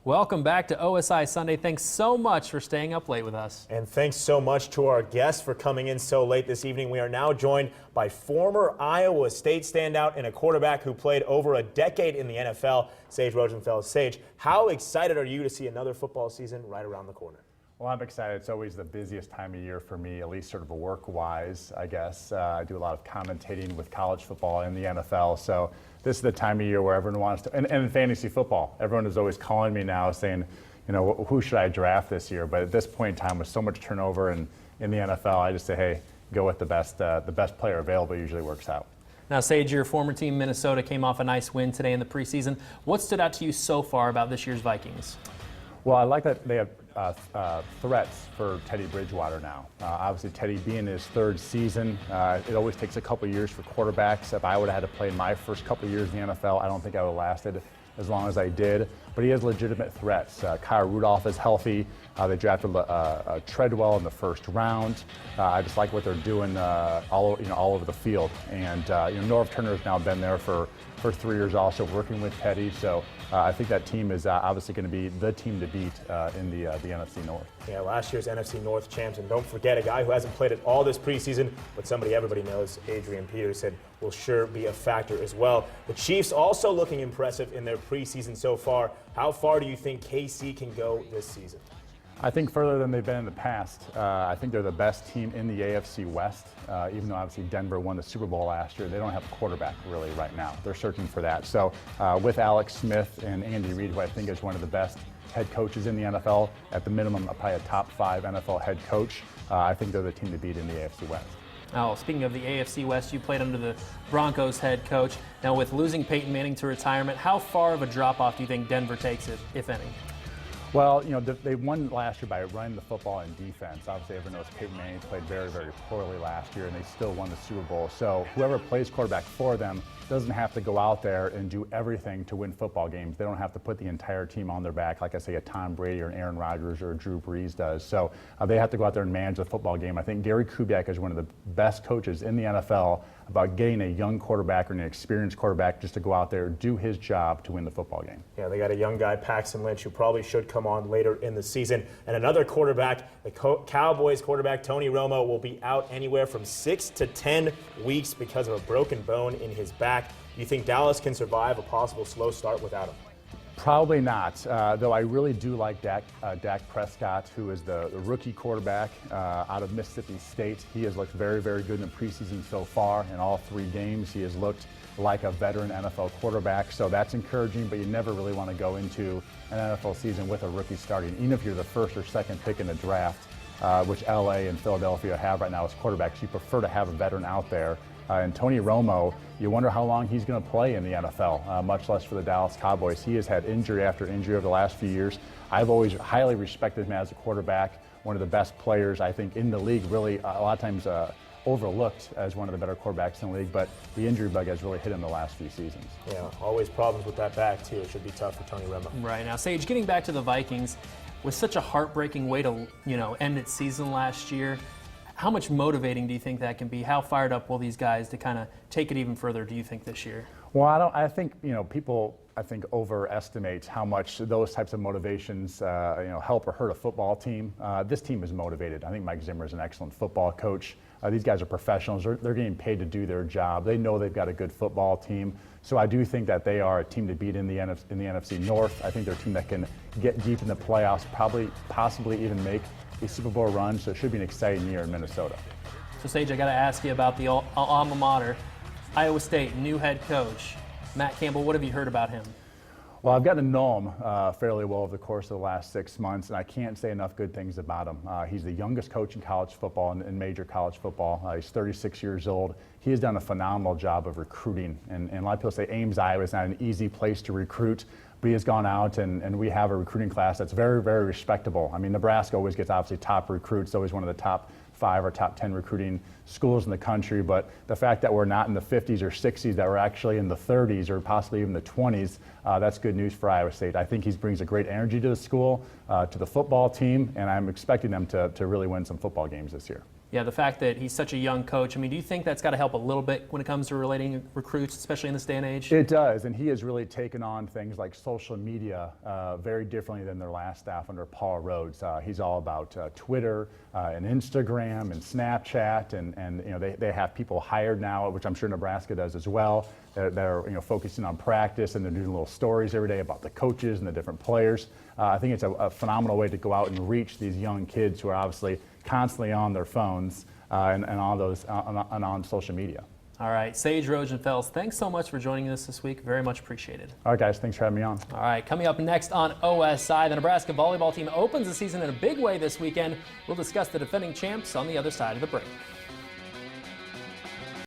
Welcome back to OSI Sunday. Thanks so much for staying up late with us. And thanks so much to our guests for coming in so late this evening. We are now joined by former Iowa State standout and a quarterback who played over a decade in the NFL, Sage Rosenfels. Sage, how excited are you to see another football season right around the corner? Well, I'm excited. It's always the busiest time of year for me, at least sort of work-wise, I guess. I do a lot of commentating with college football and the NFL, so this is the time of year where everyone wants to, and in fantasy football, everyone is always calling me now saying, you know, who should I draft this year? But at this point in time, with so much turnover in the NFL, I just say, hey, go with the best player available. Usually works out. Now, Sage, your former team, Minnesota, came off a nice win today in the preseason. What stood out to you so far about this year's Vikings? Well, I like that they have threats for Teddy Bridgewater now. Obviously, Teddy being in his third season, it always takes a couple years for quarterbacks. If I would have had to play in my first couple years in the NFL, I don't think I would have lasted as long as I did. But he has legitimate threats. Kyle Rudolph is healthy. They drafted Treadwell in the first round. I just like what they're doing all over the field. And Norv Turner has now been there for 3 years also working with Teddy. So I think that team is obviously going to be the team to beat in the NFC North. Yeah, last year's NFC North champs. And don't forget, a guy who hasn't played it all this preseason, but somebody everybody knows, Adrian Peterson, will sure be a factor as well. The Chiefs also looking impressive in their preseason so far. How far do you think KC can go this season? I think further than they've been in the past. I think they're the best team in the AFC West, even though obviously Denver won the Super Bowl last year. They don't have a quarterback really right now. They're searching for that. So with Alex Smith and Andy Reid, who I think is one of the best head coaches in the NFL, at the minimum probably a top 5 NFL head coach, I think they're the team to beat in the AFC West. Now, speaking of the AFC West, you played under the Broncos head coach. Now, with losing Peyton Manning to retirement, how far of a drop-off do you think Denver takes it, if any? Well, they won last year by running the football in defense. Obviously, everyone knows Peyton Manning played very, very poorly last year, and they still won the Super Bowl. So whoever plays quarterback for them doesn't have to go out there and do everything to win football games. They don't have to put the entire team on their back, like I say, a Tom Brady or an Aaron Rodgers or a Drew Brees does. So they have to go out there and manage the football game. I think Gary Kubiak is one of the best coaches in the NFL about getting a young quarterback or an experienced quarterback just to go out there, do his job to win the football game. Yeah, they got a young guy, Paxton Lynch, who probably should come on later in the season. And another quarterback, the Cowboys quarterback, Tony Romo, will be out anywhere from 6 to 10 weeks because of a broken bone in his back. Do you think Dallas can survive a possible slow start without him? Probably not, though I really do like Dak Prescott, who is the rookie quarterback out of Mississippi State. He has looked very, very good in the preseason so far. In all 3 games, he has looked like a veteran NFL quarterback, so that's encouraging, but you never really want to go into an NFL season with a rookie starting, even if you're the first or second pick in the draft, which LA and Philadelphia have right now as quarterbacks. You prefer to have a veteran out there. And Tony Romo, you wonder how long he's going to play in the NFL, much less for the Dallas Cowboys. He has had injury after injury over the last few years. I've always highly respected him as a quarterback, one of the best players, I think, in the league, really a lot of times overlooked as one of the better quarterbacks in the league, but the injury bug has really hit him the last few seasons. Yeah, always problems with that back, too. It should be tough for Tony Romo. Right. Now, Sage, getting back to the Vikings, with such a heartbreaking way to, end its season last year, how much motivating do you think that can be? How fired up will these guys to kind of take it even further, do you think, this year? Well, I think, people, overestimate how much those types of motivations, help or hurt a football team. This team is motivated. I think Mike Zimmer is an excellent football coach. These guys are professionals. They're getting paid to do their job. They know they've got a good football team. So I do think that they are a team to beat in the NFC North. I think they're a team that can get deep in the playoffs, possibly even make a Super Bowl run. So it should be an exciting year in Minnesota. So, Sage, I got to ask you about the alma mater, Iowa State, new head coach, Matt Campbell. What have you heard about him? Well, I've gotten to know him fairly well over the course of the last 6 months, and I can't say enough good things about him. He's the youngest coach in college football, in major college football. He's 36 years old. He has done a phenomenal job of recruiting, and a lot of people say Ames, Iowa is not an easy place to recruit, but he has gone out, and we have a recruiting class that's very, very respectable. I mean, Nebraska always gets obviously top recruits, always one of the top 5 or top 10 recruiting schools in the country, but the fact that we're not in the 50s or 60s, that we're actually in the 30s or possibly even the 20s, that's good news for Iowa State. I think he brings a great energy to the school, to the football team, and I'm expecting them to really win some football games this year. yeah, the fact that he's such a young coach, I mean, do you think that's got to help a little bit when it comes to relating recruits, especially in this day and age? It does, and he has really taken on things like social media very differently than their last staff under Paul Rhodes. He's all about Twitter and Instagram and Snapchat, and they have people hired now, which I'm sure Nebraska does as well. They're focusing on practice, and they're doing little stories every day about the coaches and the different players. I think it's a phenomenal way to go out and reach these young kids who are obviously constantly on their phones and on social media. All right, Sage Rosenfels, thanks so much for joining us this week. Very much appreciated. All right, guys, thanks for having me on. All right, coming up next on OSI, the Nebraska volleyball team opens the season in a big way this weekend. We'll discuss the defending champs on the other side of the break.